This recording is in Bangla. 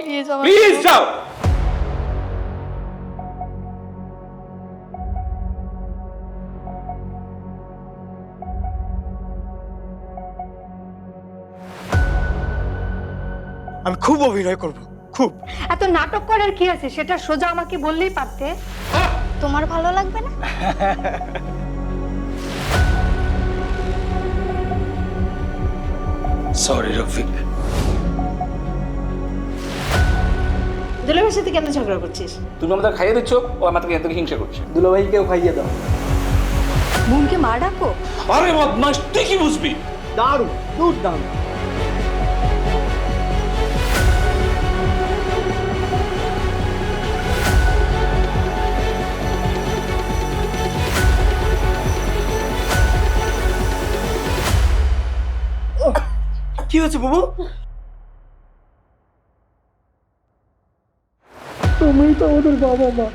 প্লিজ আমার প্লিজ যাও। আমি খুব অভিনয় করব, খুব। এত নাটক করার কি আছে, সেটা সোজা আমাকে বললেই পারতে। তোমার ভালো লাগবে না? সরি রফিক। দুলাভাইয়ের সাথে কেন ঝগড়া করছিস? তুমি আমাদের খাইয়ে দিচ্ছ, ও আমার থেকে এত হিংসা করছে। দুলাভাইকেও খাইয়ে দাও। বোনকে মা ডাকো। আরে বদমাস, তুই কি বুঝবি? দারুণ, দুর্দান্ত। কি হচ্ছে বাবু? তুমি তো আমাদের বাবা মা।